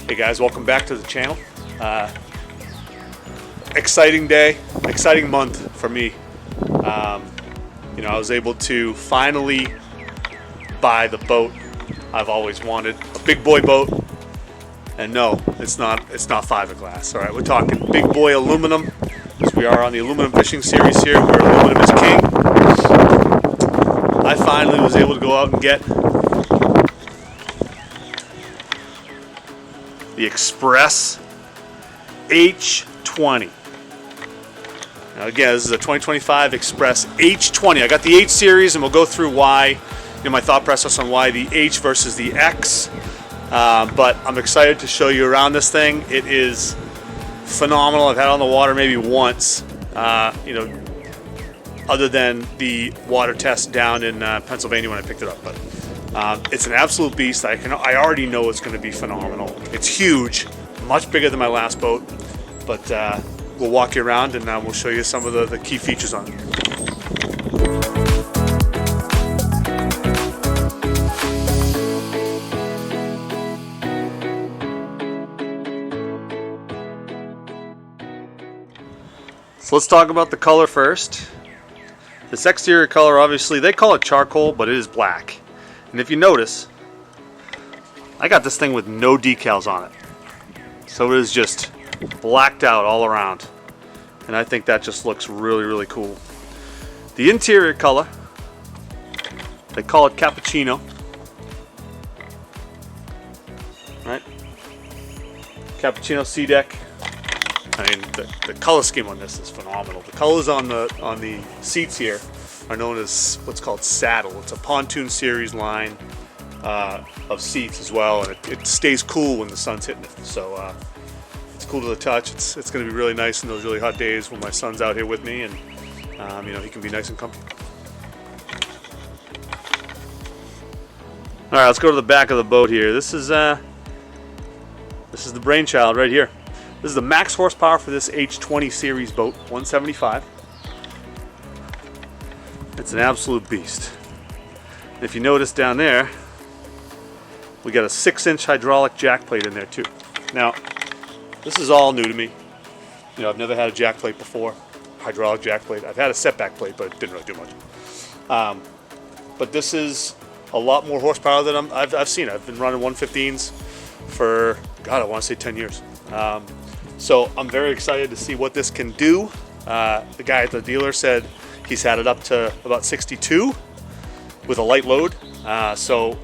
Hey guys, welcome back to the channel. Exciting day, exciting month for me. I was able to finally buy the boat I've always wanted, a big boy boat. And no, it's not fiberglass. All right, we're talking big boy aluminum. As we are on the aluminum fishing series here, where aluminum is king. I finally was able to go out and get the Xpress H20. Now again, this is a 2025 Xpress H20. I got the H series, and we'll go through why, my thought process on why the H versus the X. But I'm excited to show you around this thing. It is phenomenal. I've had it on the water maybe once, other than the water test down in Pennsylvania when I picked it up. But it's an absolute beast. I already know it's going to be phenomenal. It's huge, much bigger than my last boat. But we'll walk you around and we'll show you some of the key features on it. So let's talk about the color first. This exterior color, obviously, they call it charcoal, but it is black. And if you notice, I got this thing with no decals on it. So it is just blacked out all around. And I think that just looks really, really cool. The interior color, they call it cappuccino. Right? Cappuccino sea deck. I mean, the color scheme on this is phenomenal. The colors on the seats here are known as what's called saddle. It's a pontoon series line of seats as well, and it stays cool when the sun's hitting it. So it's cool to the touch. It's going to be really nice in those really hot days when my son's out here with me, and he can be nice and comfortable. All right, let's go to the back of the boat here. This is the brainchild right here. This is the max horsepower for this H20 series boat, 175. It's an absolute beast. And if you notice down there, we got a 6-inch hydraulic jack plate in there too. Now, this is all new to me. I've never had a jack plate before, hydraulic jack plate. I've had a setback plate, but it didn't really do much. But this is a lot more horsepower than I've seen. I've been running 115s for, God, I want to say 10 years. So I'm very excited to see what this can do. The guy at the dealer said he's had it up to about 62 with a light load. So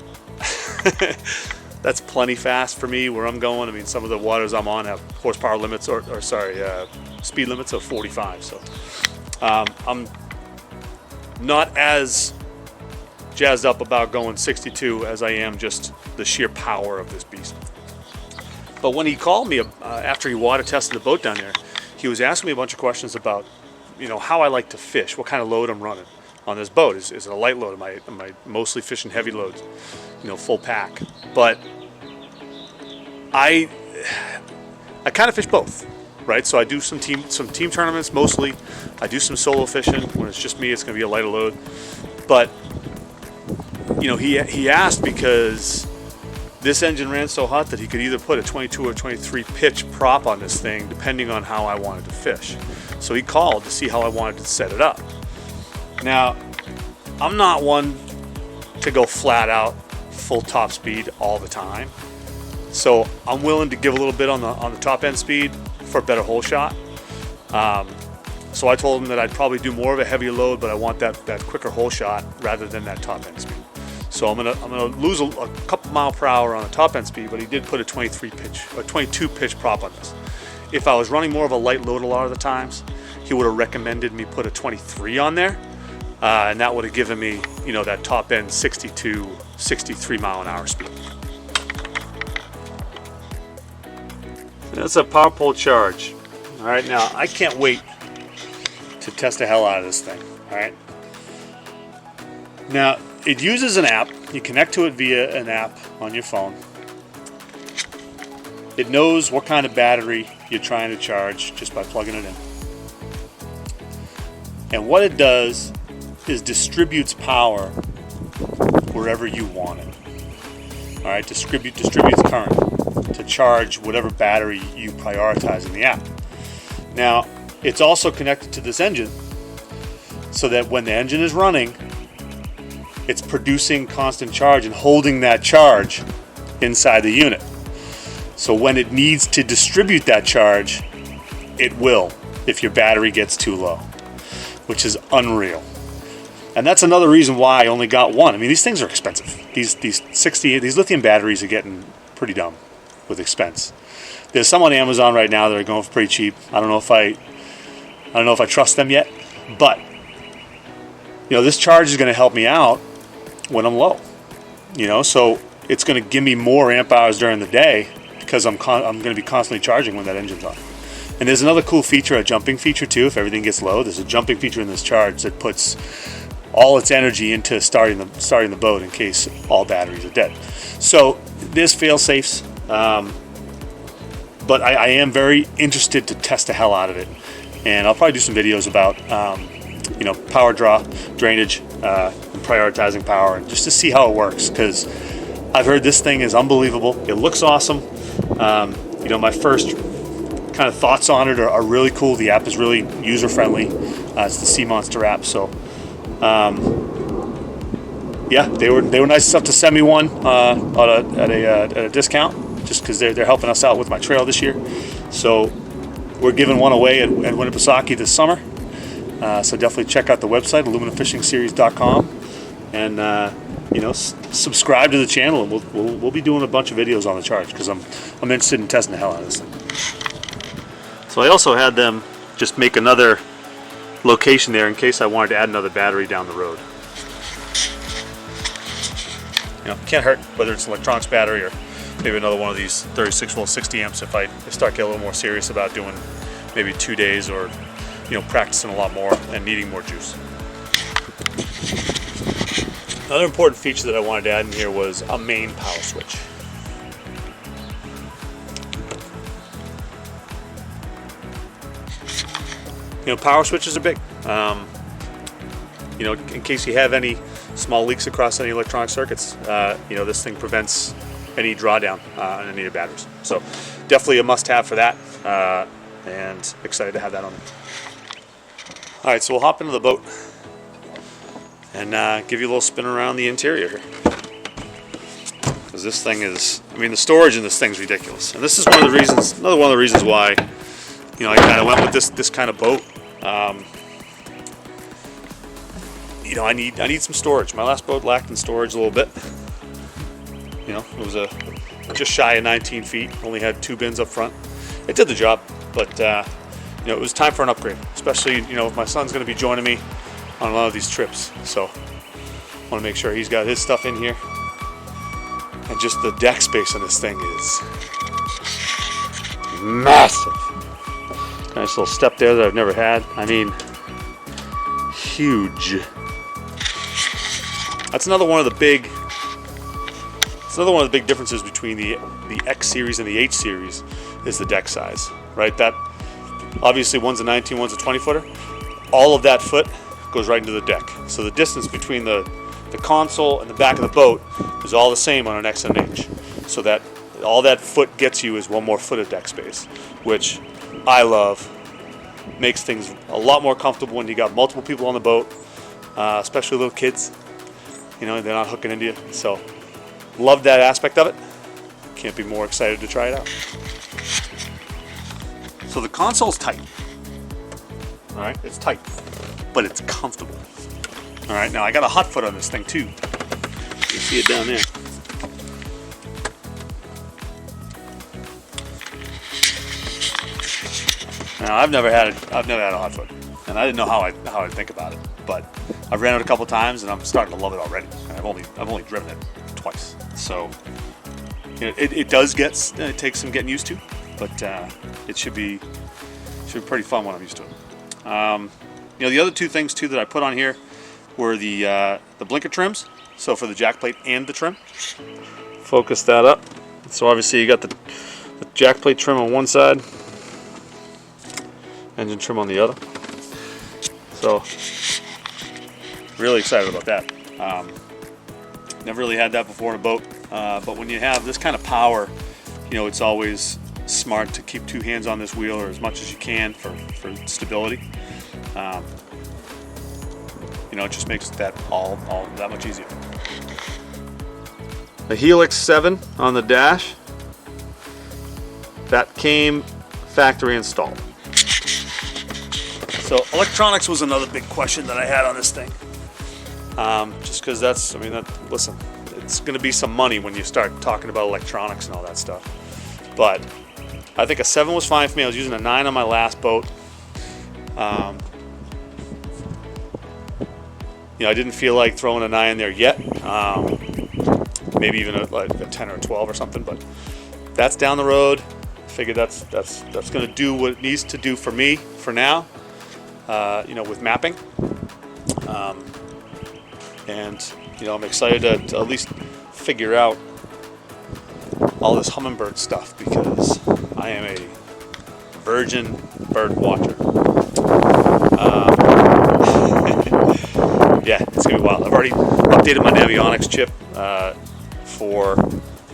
that's plenty fast for me where I'm going. I mean, some of the waters I'm on have horsepower limits speed limits of 45. So I'm not as jazzed up about going 62 as I am just the sheer power of this beast. But when he called me after he water tested the boat down there, he was asking me a bunch of questions about, how I like to fish, what kind of load I'm running on this boat. Is it a light load? Am I mostly fishing heavy loads, full pack? But I kind of fish both, right? So I do some team tournaments mostly. I do some solo fishing. When it's just me, it's going to be a lighter load. But he asked because this engine ran so hot that he could either put a 22 or 23 pitch prop on this thing depending on how I wanted to fish. So he called to see how I wanted to set it up. Now, I'm not one to go flat out full top speed all the time. So I'm willing to give a little bit on the top end speed for a better hole shot. So I told him that I'd probably do more of a heavy load, but I want that quicker hole shot rather than that top end speed. So I'm gonna lose a couple mile per hour on the top end speed, but he did put a 22 pitch prop on this. If I was running more of a light load a lot of the times, he would have recommended me put a 23 on there, and that would have given me, that top end 62, 63 mile an hour speed. That's a Powerpole charge. All right, now I can't wait to test the hell out of this thing. All right. Now, it uses an app. You connect to it via an app on your phone. It knows what kind of battery you're trying to charge just by plugging it in. And what it does is distributes power wherever you want it. All right, distributes current. to charge whatever battery you prioritize in the app. Now, it's also connected to this engine so that when the engine is running, it's producing constant charge and holding that charge inside the unit. So when it needs to distribute that charge, it will if your battery gets too low, which is unreal. And that's another reason why I only got one. I mean, these things are expensive. These lithium batteries are getting pretty dumb with expense. There's some on Amazon right now that are going for pretty cheap. I don't know if I trust them yet, but this charge is going to help me out when I'm low. So it's going to give me more amp hours during the day because I'm going to be constantly charging when that engine's on. And there's another cool feature, a jumping feature too. If everything gets low, there's a jumping feature in this charge that puts all its energy into starting the boat in case all batteries are dead. So there's fail safes, but I am very interested to test the hell out of it, and I'll probably do some videos about power draw, drainage, and prioritizing power, and just to see how it works, because I've heard this thing is unbelievable. It looks awesome. My first kind of thoughts on it are really cool. The app is really user friendly. It's the Sea Monster app, so yeah, they were nice enough to send me one at a discount, just because they're helping us out with my trail this year. So we're giving one away at Winnipesaukee this summer. So definitely check out the website, aluminumfishingseries.com, and subscribe to the channel, and we'll be doing a bunch of videos on the charge, because I'm interested in testing the hell out of this thing. So I also had them just make another location there in case I wanted to add another battery down the road. Can't hurt whether it's an electronics battery or maybe another one of these 36 volt 60 amps if I start getting a little more serious about doing maybe 2 days, or practicing a lot more and needing more juice. Another important feature that I wanted to add in here was a main power switch. Power switches are big. In case you have any small leaks across any electronic circuits, this thing prevents any drawdown on any of the batteries. So definitely a must-have for that, and excited to have that on there. All right, so we'll hop into the boat and give you a little spin around the interior here. Because this thing is, the storage in this thing's ridiculous. And this is another one of the reasons why, I kind of went with this kind of boat. I need some storage. My last boat lacked in storage a little bit. It was just shy of 19 feet. Only had 2 bins up front. It did the job, but it was time for an upgrade. Especially, if my son's going to be joining me on a lot of these trips. So I want to make sure he's got his stuff in here. And just the deck space on this thing is massive. Nice little step there that I've never had. Huge. That's another one of the big differences between the X series and the H series is the deck size, right? That obviously one's a 19, one's a 20 footer. All of that foot goes right into the deck. So the distance between the console and the back of the boat is all the same on an X and an H. So that all that foot gets you is one more foot of deck space, which I love. Makes things a lot more comfortable when you got multiple people on the boat, especially little kids. They're not hooking into you. So love that aspect of it. Can't be more excited to try it out. So the console's tight. All right, it's tight, but it's comfortable. All right, now I got a hot foot on this thing too. You see it down there. Now I've never had a hot foot, and I didn't know how I'd think about it, but I've ran it a couple times, and I'm starting to love it already. And I've only driven it twice, so it takes some getting used to, but it should be pretty fun when I'm used to it. The other 2 things too that I put on here were the blinker trims. So for the jack plate and the trim, focus that up. So obviously you got the jack plate trim on one side, engine trim on the other. So really excited about that. Never really had that before in a boat, but when you have this kind of power, you know, it's always smart to keep 2 hands on this wheel, or as much as you can for stability. You know, it just makes that all that much easier. The Helix 7 on the dash, that came factory installed. So electronics was another big question that I had on this thing. Just because that's, I mean, listen, it's going to be some money when you start talking about electronics and all that stuff. But I think a 7 was fine for me. I was using a 9 on my last boat. You know, I didn't feel like throwing a 9 there yet. Maybe even like a 10 or a 12 or something. But that's down the road. I figured that's going to do what it needs to do for me for now. You know, with mapping. And you know, I'm excited to at least figure out all this hummingbird stuff, because I am a virgin bird watcher. Yeah, it's gonna be wild. I've already updated my Navionics chip for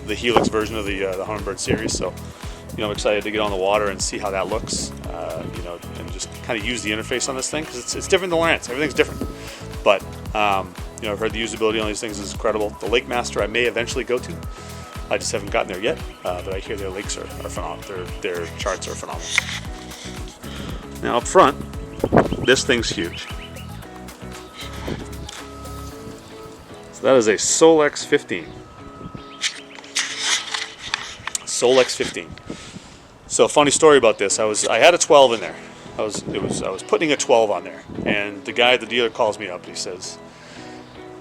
the Helix version of the Hummingbird series, so you know, I'm excited to get on the water and see how that looks. You know, and just kind of use the interface on this thing, because it's different than Lowrance. Everything's different, but you know, I've heard the usability on these things is incredible. The Lake Master I may eventually go to. I just haven't gotten there yet, but I hear their lakes are phenomenal. Their charts are phenomenal. Now up front, this thing's huge. So that is a Solex 15. Solex 15. So a funny story about this. I had a 12 in there. I was putting a 12 on there, and the guy at the dealer calls me up and he says,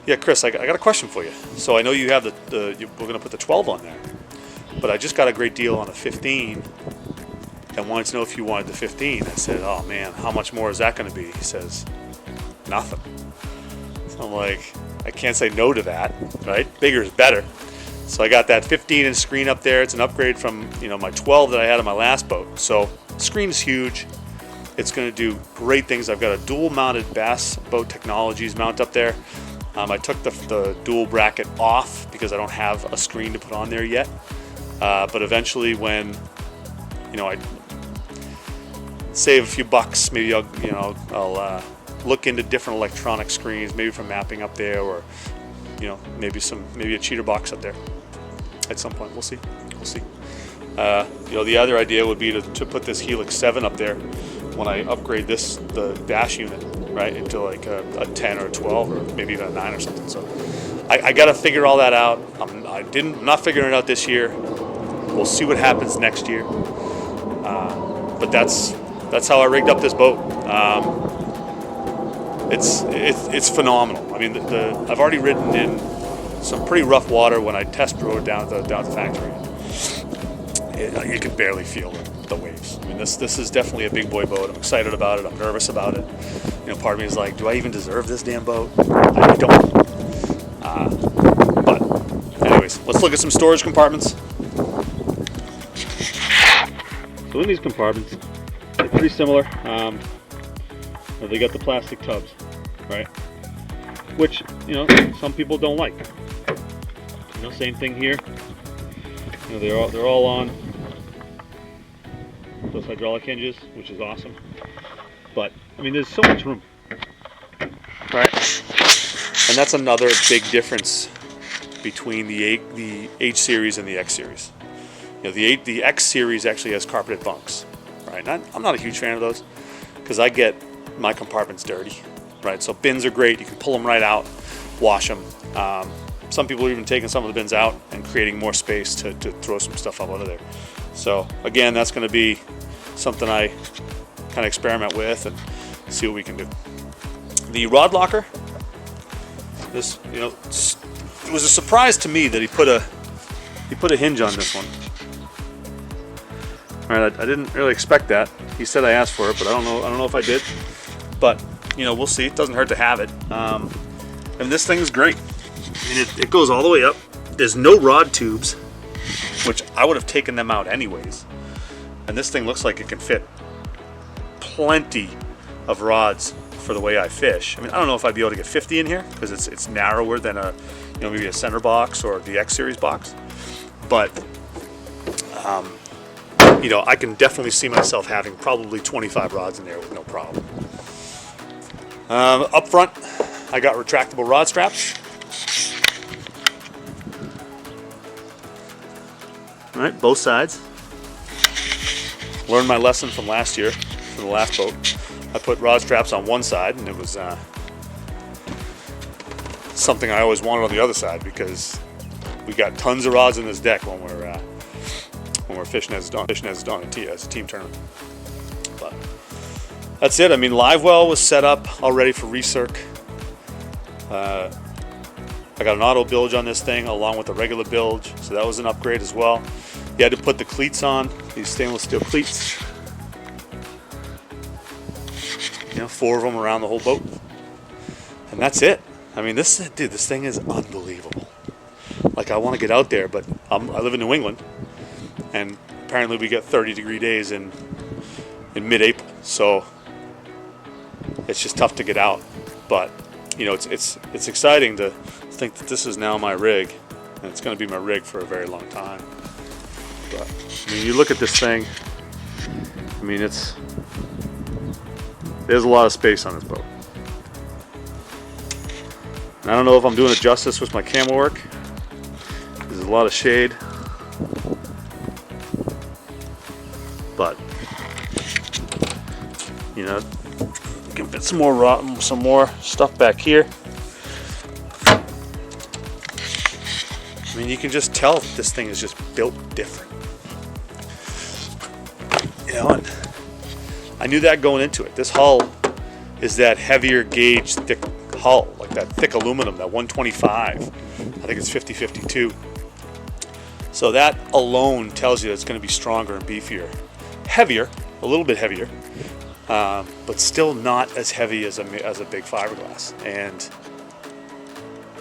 "Yeah, Chris, I got a question for you. So I know you have we're going to put the 12 on there, but I just got a great deal on the 15 and wanted to know if you wanted the 15. I said, "Oh man, how much more is that going to be?" He says, "Nothing." So I'm like, I can't say no to that, right? Bigger is better. So I got that 15-inch screen up there. It's an upgrade from, you know, my 12 that I had on my last boat. So the screen's huge. It's going to do great things. I've got a dual-mounted Bass Boat Technologies mount up there. I took the dual bracket off because I don't have a screen to put on there yet. But eventually, when, you know, I save a few bucks, maybe I'll look into different electronic screens, maybe for mapping up there, or you know, maybe a cheater box up there at some point. We'll see. You know, the other idea would be to put this Helix 7 up there when I upgrade the dash unit, right, into like a 10 or a 12 or maybe even a 9 or something. So I got to figure all that out. I'm not figuring it out this year. We'll see what happens next year. But that's how I rigged up this boat. It's phenomenal. I mean, I've already ridden in some pretty rough water when I test rode down at the factory. You can barely feel the waves. I mean, this is definitely a big boy boat. I'm excited about it. I'm nervous about it. You know, part of me is like, do I even deserve this damn boat? I don't. But anyways, let's look at some storage compartments. So in these compartments, they're pretty similar. They got the plastic tubs, right? Which, you know, some people don't like. You know, same thing here. You know, they're all on those hydraulic hinges, which is awesome. But I mean, there's so much room, right? And that's another big difference between the H series and the X series. You know, the X series actually has carpeted bunks, right? And I'm not a huge fan of those because I get my compartments dirty, right? So bins are great. You can pull them right out, wash them. Some people are even taking some of the bins out and creating more space to throw some stuff up under there. So again, that's going to be something I kind of experiment with and see what we can do. The rod locker, this, you know, it was a surprise to me that he put a hinge on this one. All right, I didn't really expect that. He said I asked for it, but I don't know if I did. But you know, we'll see. It doesn't hurt to have it. And this thing is great. I mean, it goes all the way up. There's no rod tubes, which I would have taken them out anyways. And this thing looks like it can fit plenty of rods for the way I fish. I mean, I don't know if I'd be able to get 50 in here because it's narrower than maybe a center box or the X series box. But You know, I can definitely see myself having probably 25 rods in there with no problem. Up front, I got retractable rod straps. All right, both sides. Learned my lesson from last year, from the last boat. I put rod straps on one side, and it was something I always wanted on the other side, because we got tons of rods in this deck when we're fishing as a team tournament. But that's it. I mean, live well was set up already for recirc. I got an auto bilge on this thing along with a regular bilge, so that was an upgrade as well. You had to put the cleats on, these stainless steel cleats. You know, 4 of them around the whole boat, and that's it. I mean, this thing is unbelievable. Like, I want to get out there, but I live in New England, and apparently we get 30-degree days in mid-April, so it's just tough to get out. But you know, it's exciting to think that this is now my rig, and it's going to be my rig for a very long time. But I mean, you look at this thing. I mean, there's a lot of space on this boat. And I don't know if I'm doing it justice with my camera work. There's a lot of shade, but you know, you can fit some more stuff back here. I mean, you can just tell this thing is just built different. You know, and I knew that going into it. This hull is that heavier gauge, thick hull, like that thick aluminum, that 125. I think it's 50-52. So that alone tells you that it's going to be stronger and beefier. Heavier, a little bit heavier, but still not as heavy as a big fiberglass. And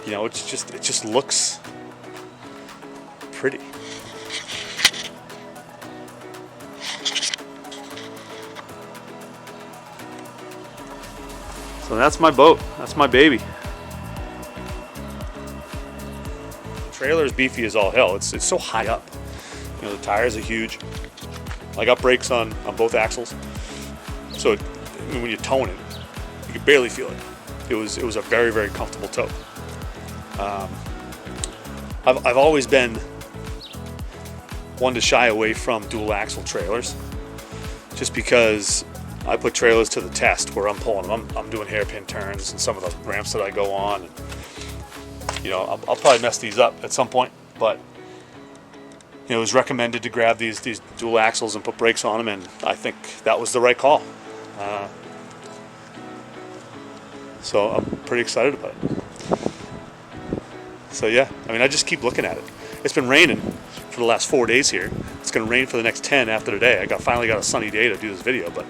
you know, it just looks pretty. So that's my boat. That's my baby. The trailer is beefy as all hell. It's so high up. You know, the tires are huge. I got brakes on both axles. So I mean, when you're towing it, you can barely feel it. It was a very, very comfortable tow. I've always been one to shy away from dual axle trailers, just because I put trailers to the test where I'm pulling them. I'm doing hairpin turns and some of the ramps that I go on. And, you know, I'll probably mess these up at some point, but you know, it was recommended to grab these dual axles and put brakes on them, and I think that was the right call. So I'm pretty excited about it. So yeah, I mean, I just keep looking at it. It's been raining for the last 4 days here. It's going to rain for the next 10 after today. I finally got a sunny day to do this video, but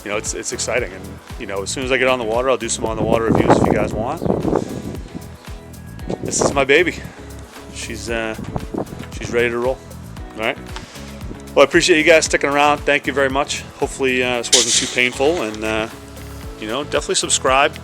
you know, it's exciting. And you know, as soon as I get on the water, I'll do some on the water reviews if you guys want. This is my baby. She's ready to roll. All right. Well, I appreciate you guys sticking around. Thank you very much. Hopefully this wasn't too painful, and you know, definitely subscribe.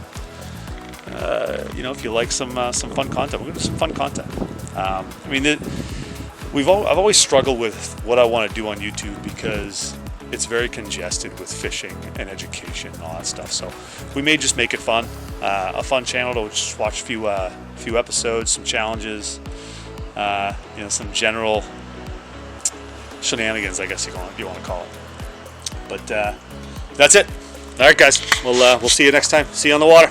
You know, if you like some fun content, we're gonna do some fun content. I mean, I've always struggled with what I want to do on YouTube, because it's very congested with fishing and education and all that stuff. So we may just make it fun, a fun channel to just watch a few episodes, some challenges, you know, some general shenanigans, I guess you want to call it. But that's it. All right, guys. We'll see you next time. See you on the water.